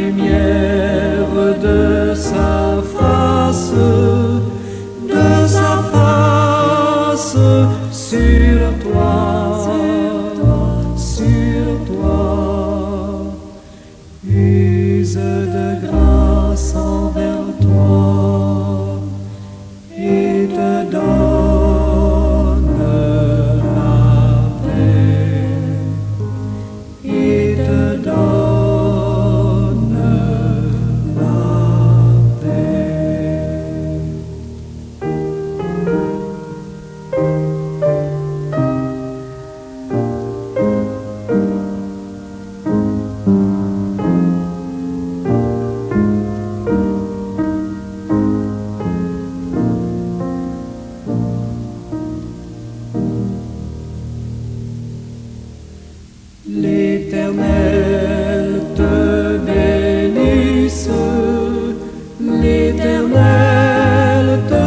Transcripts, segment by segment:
lumière de sa face sur toi, use de grâce envers toi et te donne la paix, et te donne la paix. L'Éternel te bénisse, l'Éternel te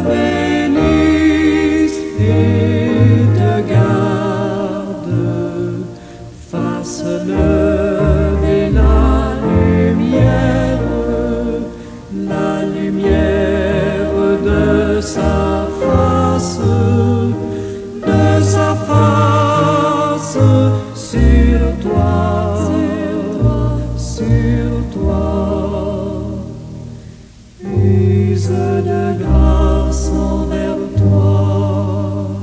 bénisse et te garde, fasse lever la lumière de sa face sur toi, use de grâce envers toi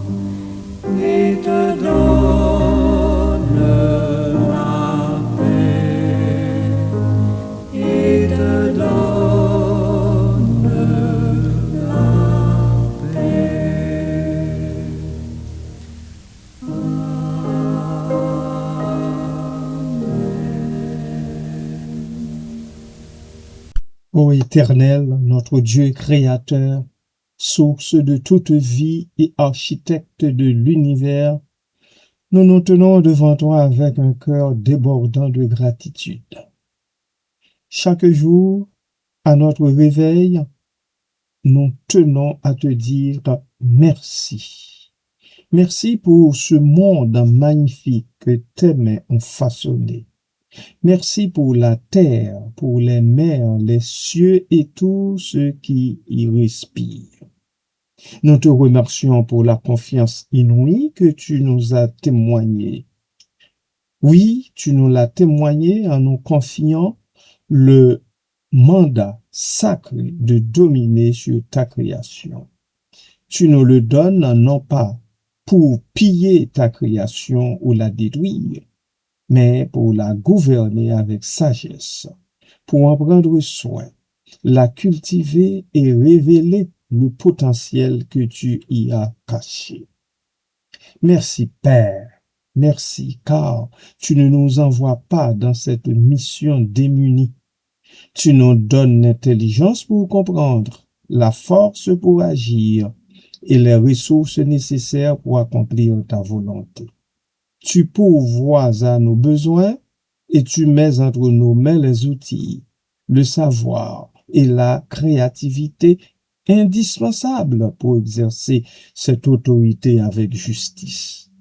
et te donne la paix, et te donne la paix. Ô Éternel, notre Dieu créateur, source de toute vie et architecte de l'univers, nous nous tenons devant toi avec un cœur débordant de gratitude. Chaque jour, à notre réveil, nous tenons à te dire merci. Merci pour ce monde magnifique que tes mains ont façonné. Merci pour la terre, pour les mers, les cieux et tout ce qui y respire. Nous te remercions pour la confiance inouïe que tu nous as témoignée. Oui, tu nous l'as témoigné en nous confiant le mandat sacré de dominer sur ta création. Tu nous le donnes non pas pour piller ta création ou la détruire, mais pour la gouverner avec sagesse, pour en prendre soin, la cultiver et révéler le potentiel que tu y as caché. Merci Père, merci car tu ne nous envoies pas dans cette mission démunie. Tu nous donnes l'intelligence pour comprendre, la force pour agir et les ressources nécessaires pour accomplir ta volonté. Tu pourvois à nos besoins et tu mets entre nos mains les outils, le savoir et la créativité indispensables pour exercer cette autorité avec justice.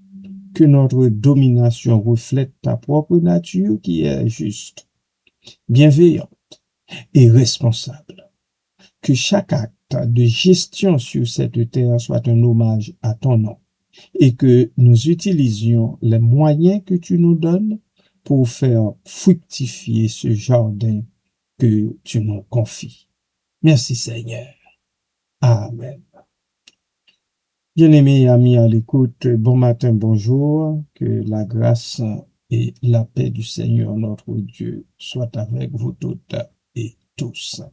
Que notre domination reflète ta propre nature qui est juste, bienveillante et responsable. Que chaque acte de gestion sur cette terre soit un hommage à ton nom et que nous utilisions les moyens que tu nous donnes pour faire fructifier ce jardin que tu nous confies. Merci Seigneur. Amen. Bien-aimés amis à l'écoute, bon matin, bonjour, que la grâce et la paix du Seigneur notre Dieu soient avec vous toutes et tous. Tout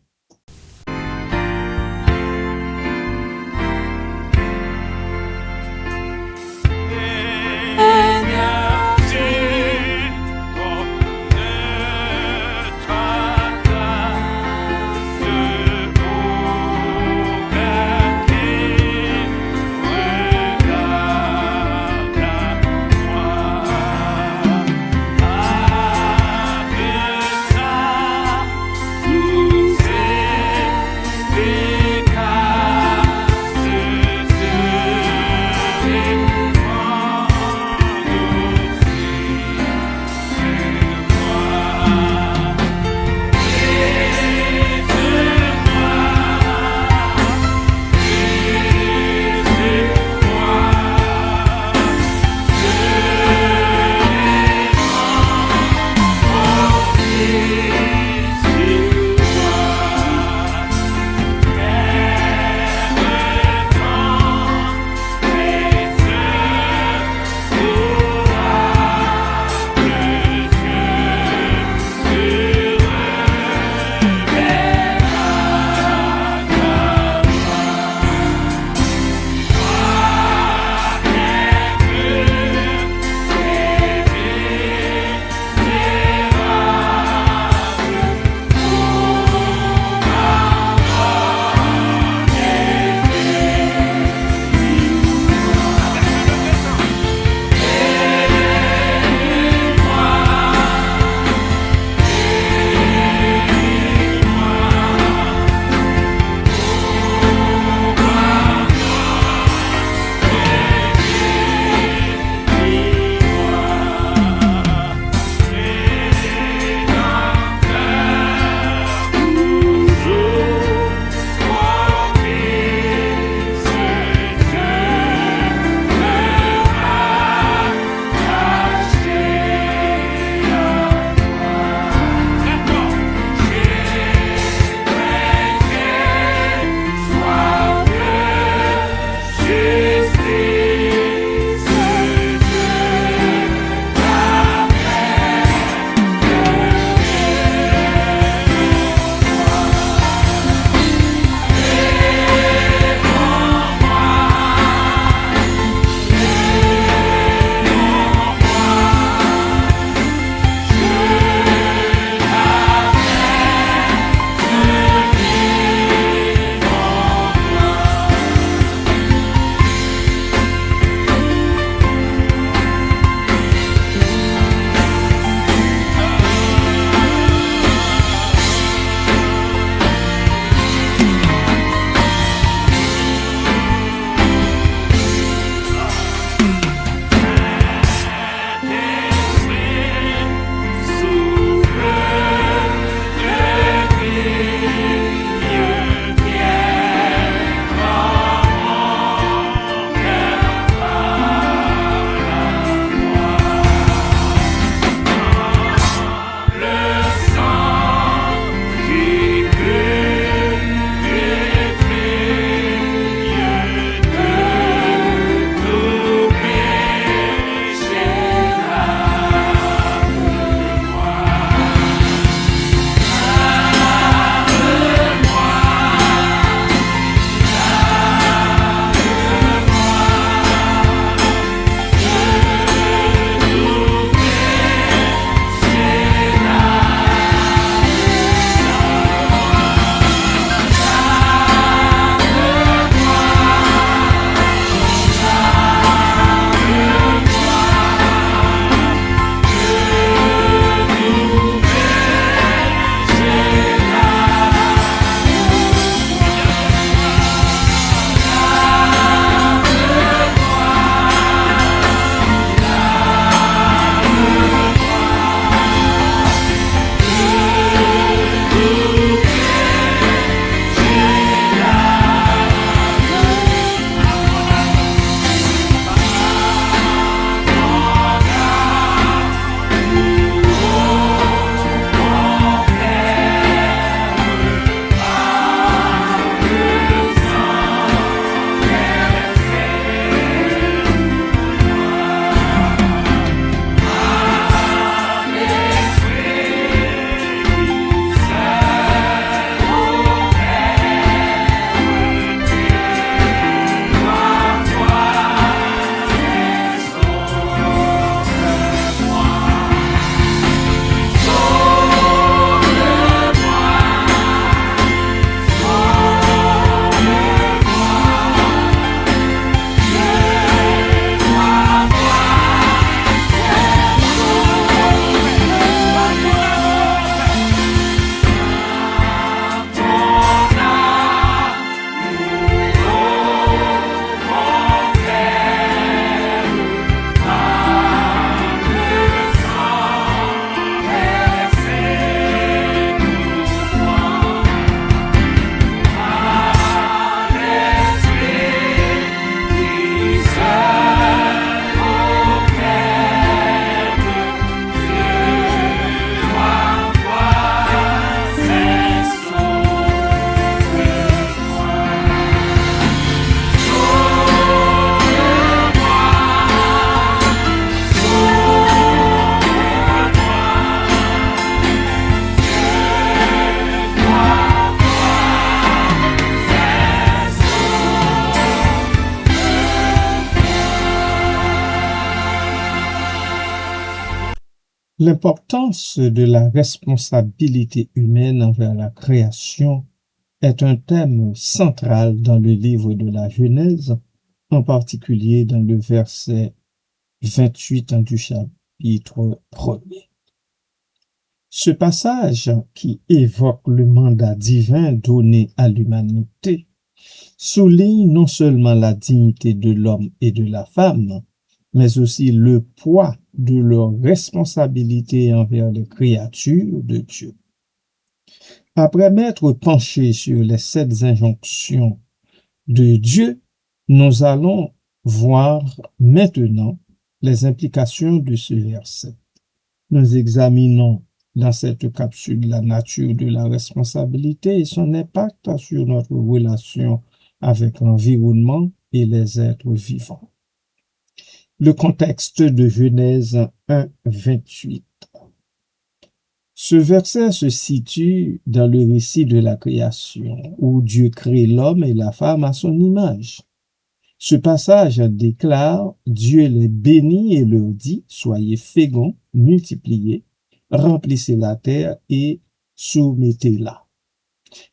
L'importance de la responsabilité humaine envers la création est un thème central dans le livre de la Genèse, en particulier dans le verset 28 du chapitre 1er. Ce passage, qui évoque le mandat divin donné à l'humanité, souligne non seulement la dignité de l'homme et de la femme, mais aussi le poids de leur responsabilité envers les créatures de Dieu. Après m'être penché sur les 7 injonctions de Dieu, nous allons voir maintenant les implications de ce verset. Nous examinons dans cette capsule la nature de la responsabilité et son impact sur notre relation avec l'environnement et les êtres vivants. Le contexte de Genèse 1, 28. Ce verset se situe dans le récit de la création, où Dieu crée l'homme et la femme à son image. Ce passage déclare: Dieu les bénit et leur dit: soyez féconds, multipliez, remplissez la terre et soumettez-la,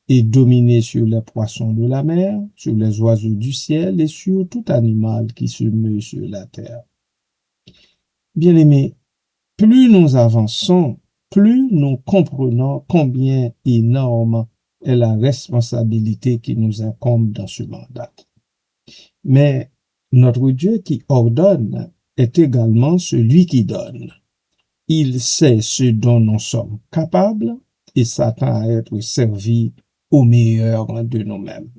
et dominez sur les poissons de la mer, sur les oiseaux du ciel et sur tout animal qui se meut sur la terre. Bien-aimés, plus nous avançons, plus nous comprenons combien énorme est la responsabilité qui nous incombe dans ce mandat. Mais notre Dieu qui ordonne est également celui qui donne. Il sait ce dont nous sommes capables et s'attend à être servi au meilleur de nous-mêmes.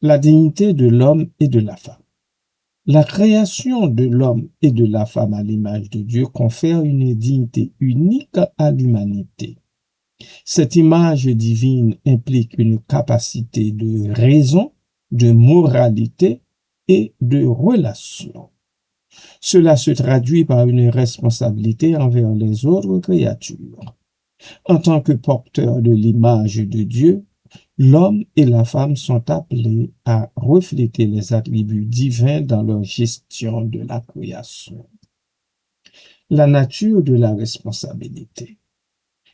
La dignité de l'homme et de la femme. La création de l'homme et de la femme à l'image de Dieu confère une dignité unique à l'humanité. Cette image divine implique une capacité de raison, de moralité et de relation. Cela se traduit par une responsabilité envers les autres créatures. En tant que porteurs de l'image de Dieu, l'homme et la femme sont appelés à refléter les attributs divins dans leur gestion de la création. La nature de la responsabilité.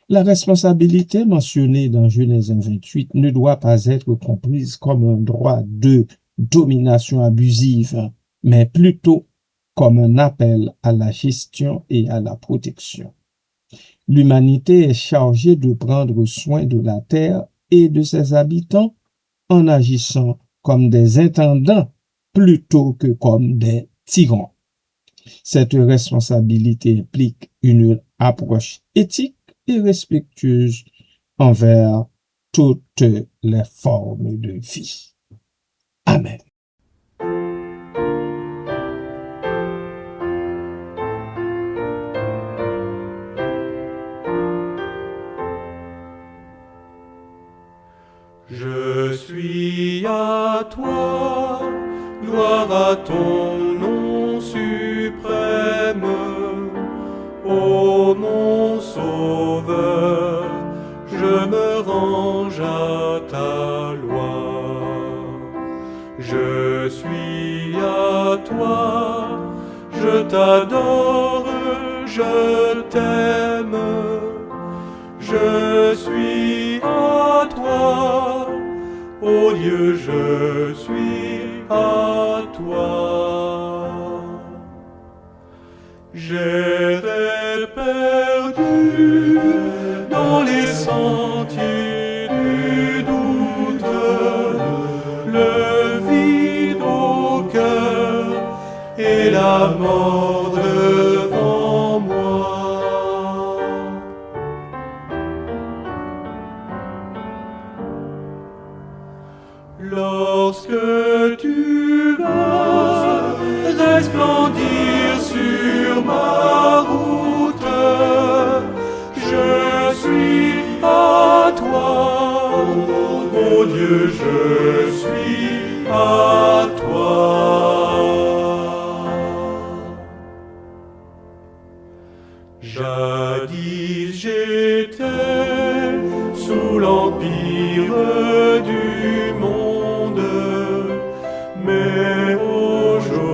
La responsabilité mentionnée dans Genèse 28 ne doit pas être comprise comme un droit de domination abusive, mais plutôt comme un appel à la gestion et à la protection. L'humanité est chargée de prendre soin de la terre et de ses habitants en agissant comme des intendants plutôt que comme des tyrans. Cette responsabilité implique une approche éthique et respectueuse envers toutes les formes de vie. Amen. Je suis à toi, gloire à ton nom suprême, ô mon Sauveur, je me range à ta loi. Je suis à toi, je t'adore, je t'aime, je suis à toi, ô Dieu, je suis à toi. J'étais perdu dans les sentiers du doute, le vide au cœur et la mort devant moi. Lorsque tu vas resplendir sur ma route, je suis à toi, ô Dieu, je suis à toi. Jadis j'étais sous l'empire du monde, mais aujourd'hui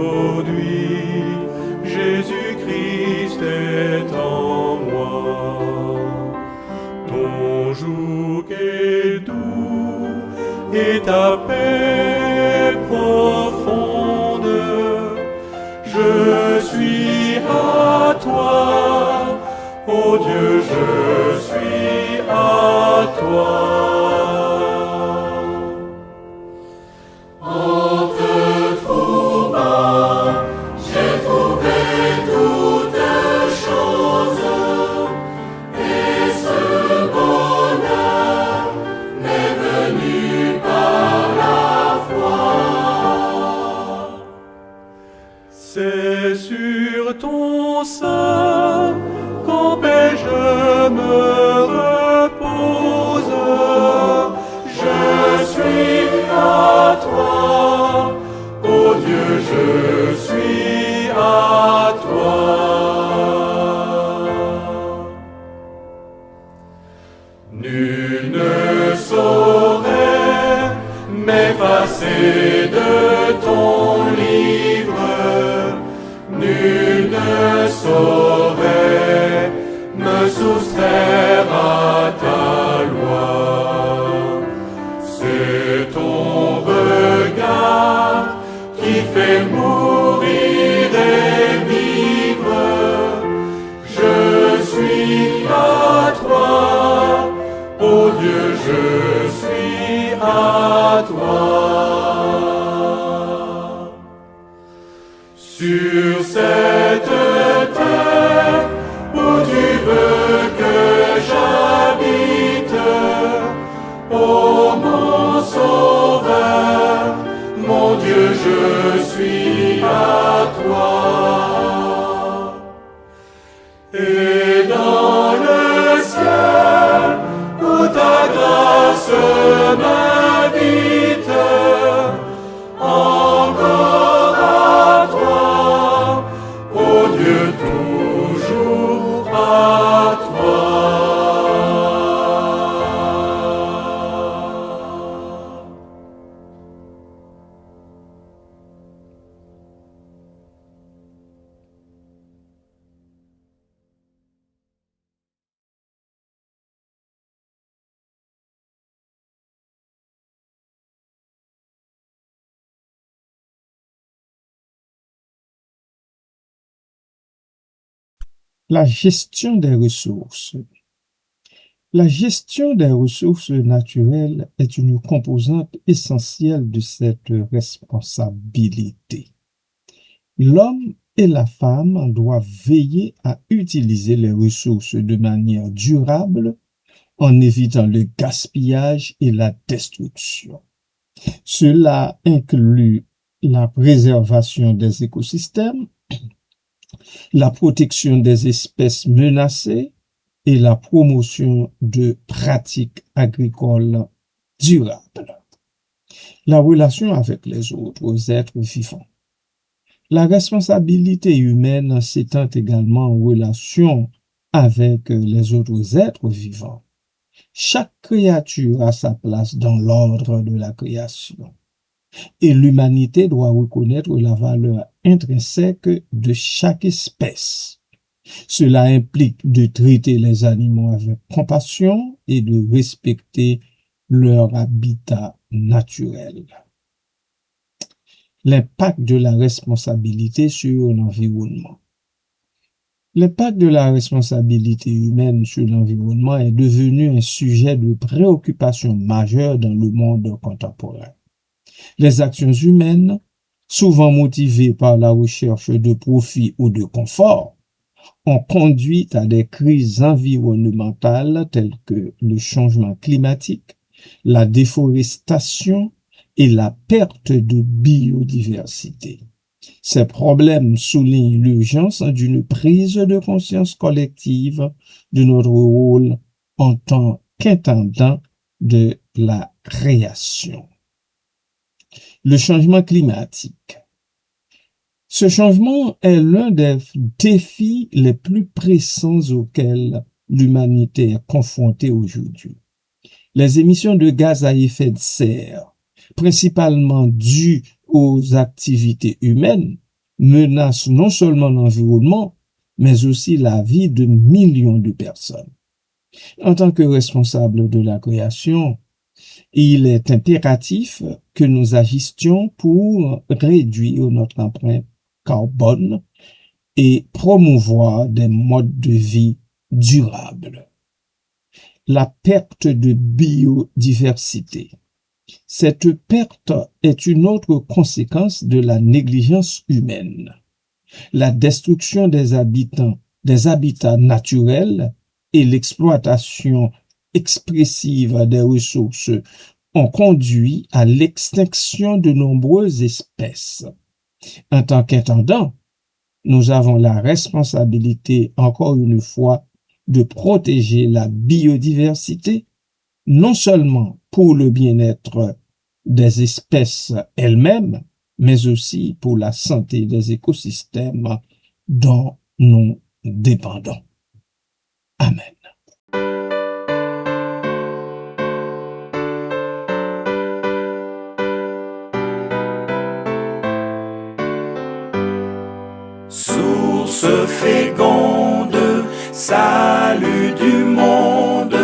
Jésus-Christ est en et ta paix profonde. Je suis à toi, ô Dieu, je suis à toi. En te trouvant, j'ai trouvé toutes choses, et ce bonheur m'est venu par la foi. C'est sur ton sein qu'en paix je me repose. Je suis à toi, ô Dieu, je suis à toi. Nul ne saurait m'effacer de ton livre, nul ne saurait me soustraire à ta loi. C'est ton regard qui fait mourir et vivre. Je suis à toi, ô Dieu, je suis à toi. Sur cette terre où tu veux que j'habite, ô mon Sauveur, mon Dieu, je suis à toi. Et dans le ciel où ta grâce m'invite, encore à toi, ô Dieu, toujours à toi. La gestion des ressources. La gestion des ressources naturelles est une composante essentielle de cette responsabilité. L'homme et la femme doivent veiller à utiliser les ressources de manière durable en évitant le gaspillage et la destruction. Cela inclut la préservation des écosystèmes, la protection des espèces menacées et la promotion de pratiques agricoles durables. La relation avec les autres êtres vivants. La responsabilité humaine s'étend également en relation avec les autres êtres vivants. Chaque créature a sa place dans l'ordre de la création. Et l'humanité doit reconnaître la valeur intrinsèque de chaque espèce. Cela implique de traiter les animaux avec compassion et de respecter leur habitat naturel. L'impact de la responsabilité sur l'environnement. L'impact de la responsabilité humaine sur l'environnement est devenu un sujet de préoccupation majeure dans le monde contemporain. Les actions humaines, souvent motivées par la recherche de profit ou de confort, ont conduit à des crises environnementales telles que le changement climatique, la déforestation et la perte de biodiversité. Ces problèmes soulignent l'urgence d'une prise de conscience collective de notre rôle en tant qu'intendant de la création. Le changement climatique. Ce changement est l'un des défis les plus pressants auxquels l'humanité est confrontée aujourd'hui. Les émissions de gaz à effet de serre, principalement dues aux activités humaines, menacent non seulement l'environnement, mais aussi la vie de millions de personnes. En tant que responsable de la création, Il est impératif que nous agissions pour réduire notre empreinte carbone et promouvoir des modes de vie durables. La perte de biodiversité. Cette perte est une autre conséquence de la négligence humaine. La destruction des habitats naturels et l'exploitation expressive des ressources ont conduit à l'extinction de nombreuses espèces. En tant qu'intendants, nous avons la responsabilité, encore une fois, de protéger la biodiversité, non seulement pour le bien-être des espèces elles-mêmes, mais aussi pour la santé des écosystèmes dont nous dépendons. Amen. Source féconde, salut du monde,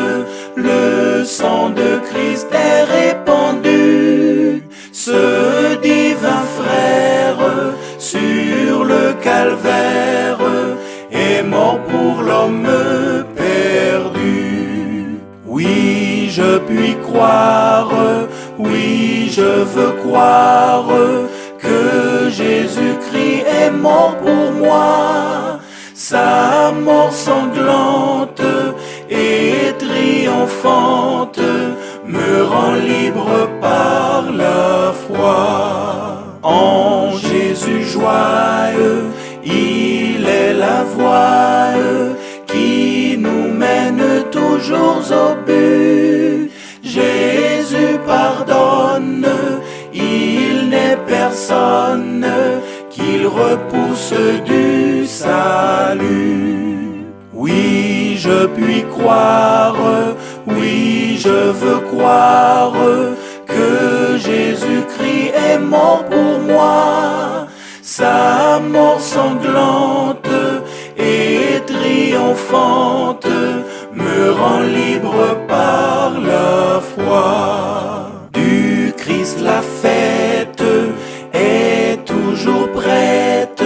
le sang de Christ est répandu. Ce divin frère sur le calvaire est mort pour l'homme perdu. Oui, je puis croire, oui, je veux croire que Jésus-Christ est mort pour moi. Sa mort sanglante et triomphante me rend libre par la foi. En Jésus joyeux, il est la voie qui nous mène toujours au but. Jésus pardonne, il n'est personne qu'il repousse du salut. Oui, je puis croire, oui, je veux croire que Jésus-Christ est mort pour moi. Sa mort sanglante et triomphante me rend libre par la foi. Du Christ la fête est toujours prête,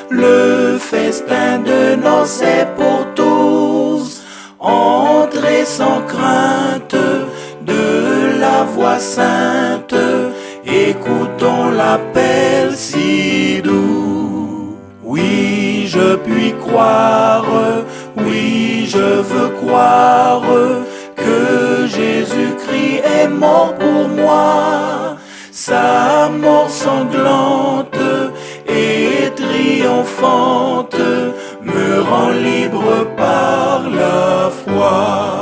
le festin de noces est pour tous. Entrez sans crainte de la voix sainte, écoutons l'appel si doux. Oui, je puis croire, oui, je veux croire que Jésus-Christ est mort pour moi. Sa mort sanglante et triomphante me rend libre par la foi.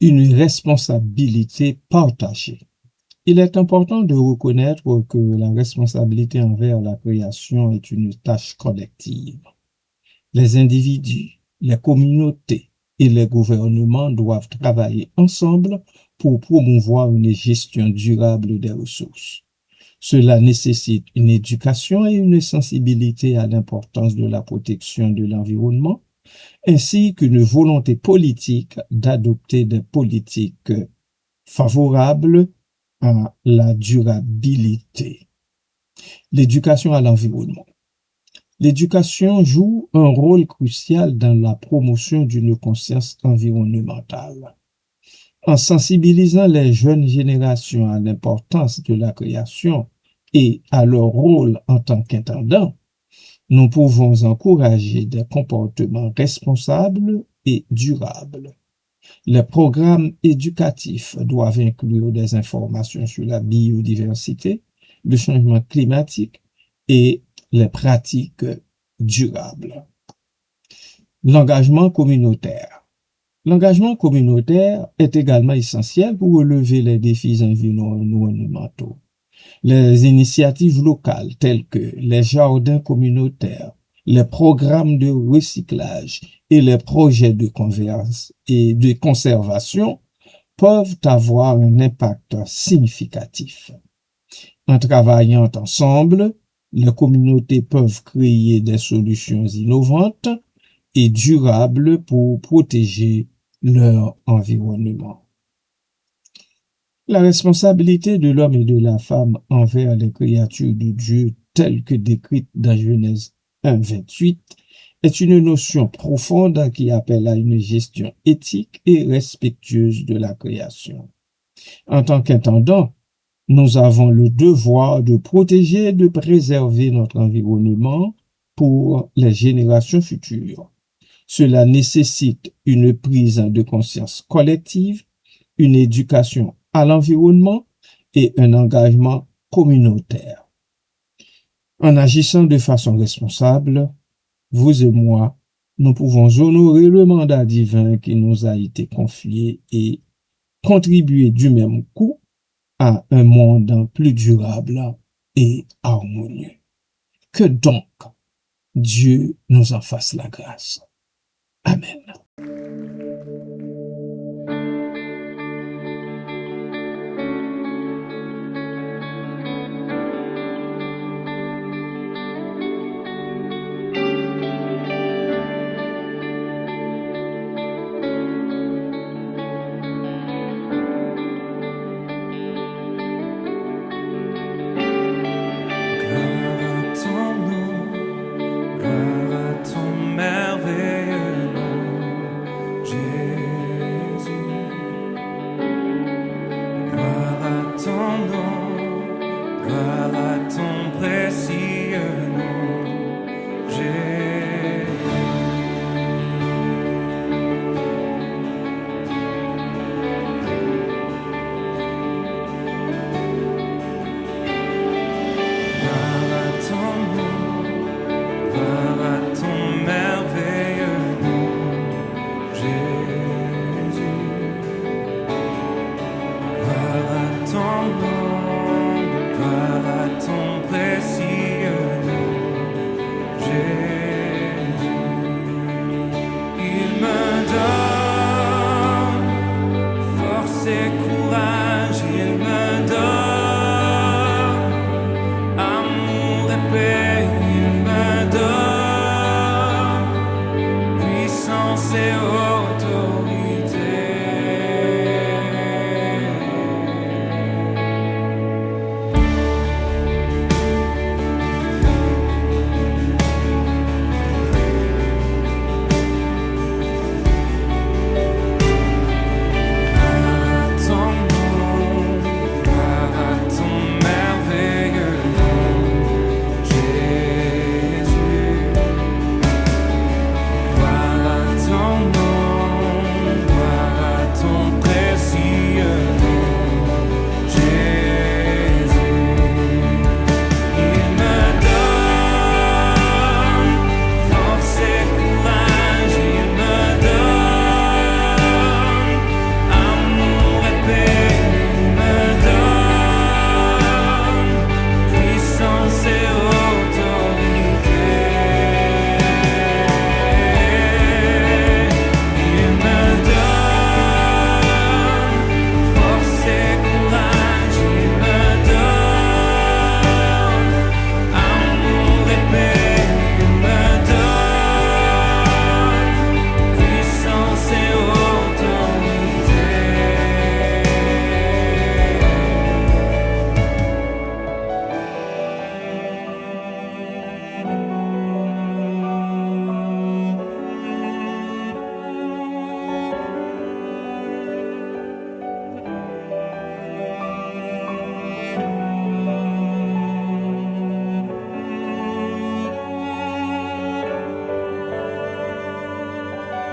Une responsabilité partagée. Il est important de reconnaître que la responsabilité envers la création est une tâche collective. Les individus, les communautés et les gouvernements doivent travailler ensemble pour promouvoir une gestion durable des ressources. Cela nécessite une éducation et une sensibilité à l'importance de la protection de l'environnement, ainsi qu'une volonté politique d'adopter des politiques favorables à la durabilité. L'éducation à l'environnement. L'éducation joue un rôle crucial dans la promotion d'une conscience environnementale. En sensibilisant les jeunes générations à l'importance de la création et à leur rôle en tant qu'intendants, nous pouvons encourager des comportements responsables et durables. Les programmes éducatifs doivent inclure des informations sur la biodiversité, le changement climatique et les pratiques durables. L'engagement communautaire. L'engagement communautaire est également essentiel pour relever les défis environnementaux. Les initiatives locales telles que les jardins communautaires les programmes de recyclage et les projets de conservation peuvent avoir un impact significatif. En travaillant ensemble, les communautés peuvent créer des solutions innovantes et durables pour protéger leur environnement. La responsabilité de l'homme et de la femme envers les créatures de Dieu telles que décrites dans Genèse 1:28 est une notion profonde qui appelle à une gestion éthique et respectueuse de la création. En tant qu'intendants, nous avons le devoir de protéger et de préserver notre environnement pour les générations futures. Cela nécessite une prise de conscience collective, une éducation à l'environnement et un engagement communautaire. En agissant de façon responsable, vous et moi, nous pouvons honorer le mandat divin qui nous a été confié et contribuer du même coup à un monde plus durable et harmonieux. Que donc Dieu nous en fasse la grâce. Amen.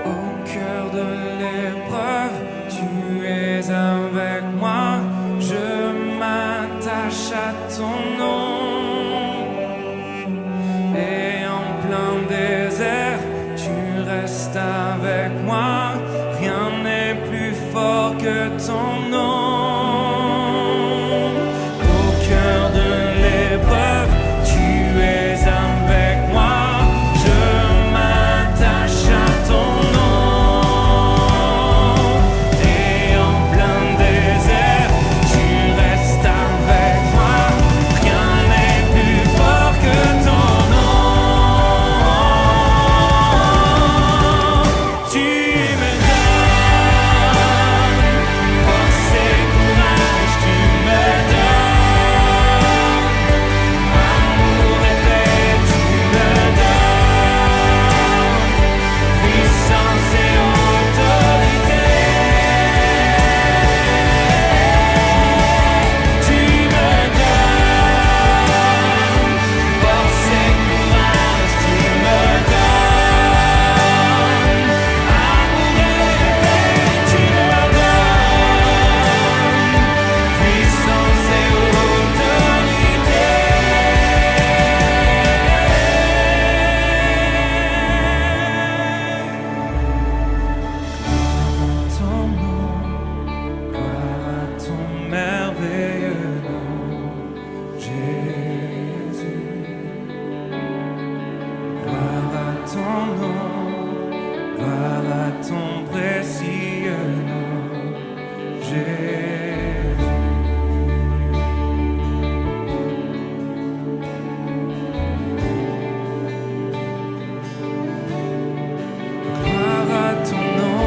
Au cœur de l'épreuve, tu es avec moi. ton nom, gloire à ton précieux nom, Jésus. Gloire à ton nom.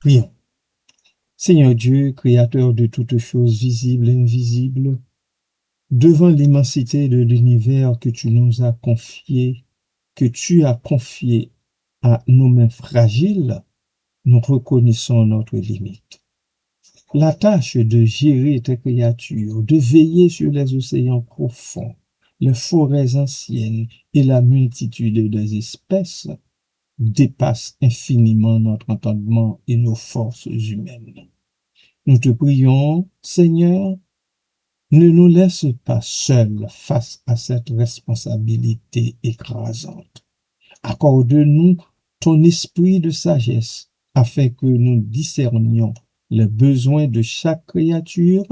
Prions. Seigneur Dieu, créateur de toutes choses visibles et invisibles, devant l'immensité de l'univers que tu nous as confié, que tu as confié à nos mains fragiles, nous reconnaissons notre limite. La tâche de gérer tes créatures, de veiller sur les océans profonds, les forêts anciennes et la multitude des espèces dépasse infiniment notre entendement et nos forces humaines. Nous te prions, Seigneur, ne nous laisse pas seuls face à cette responsabilité écrasante. Accorde-nous ton esprit de sagesse afin que nous discernions les besoins de chaque créature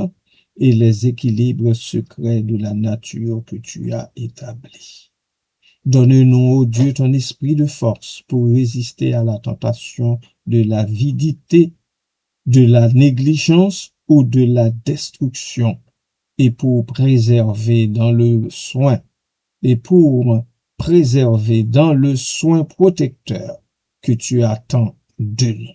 et les équilibres secrets de la nature que tu as établie. Donne-nous, ô Dieu, ton esprit de force pour résister à la tentation de l'avidité, de la négligence ou de la destruction, et pour préserver dans le soin protecteur que tu attends de nous.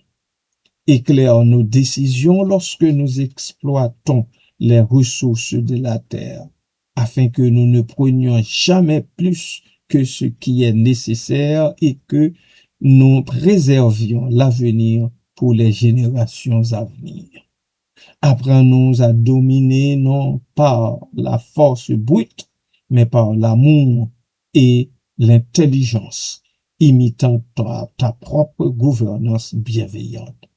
Éclaire nos décisions lorsque nous exploitons les ressources de la terre, afin que nous ne prenions jamais plus que ce qui est nécessaire et que nous préservions l'avenir pour les générations à venir. Apprends-nous à dominer non par la force brute, mais par l'amour et l'intelligence, imitant ta propre gouvernance bienveillante.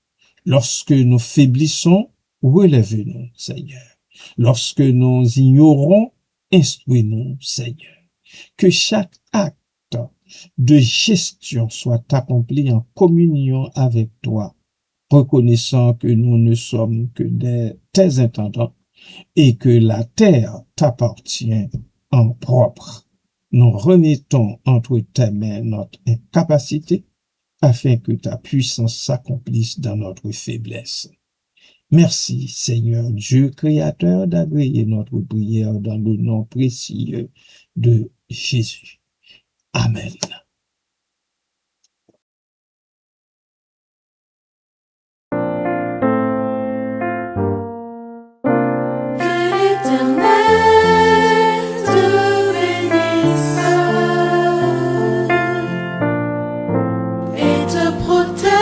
Lorsque nous faiblissons, relève-nous, Seigneur. Lorsque nous ignorons, instruis-nous, Seigneur. Que chaque acte de gestion soit accompli en communion avec toi, reconnaissant que nous ne sommes que tes intendants et que la terre t'appartient en propre. Nous remettons entre tes mains notre incapacité afin que ta puissance s'accomplisse dans notre faiblesse. Merci, Seigneur Dieu créateur, d'agréer notre prière dans le nom précieux de Jésus. Amen. Et te protège.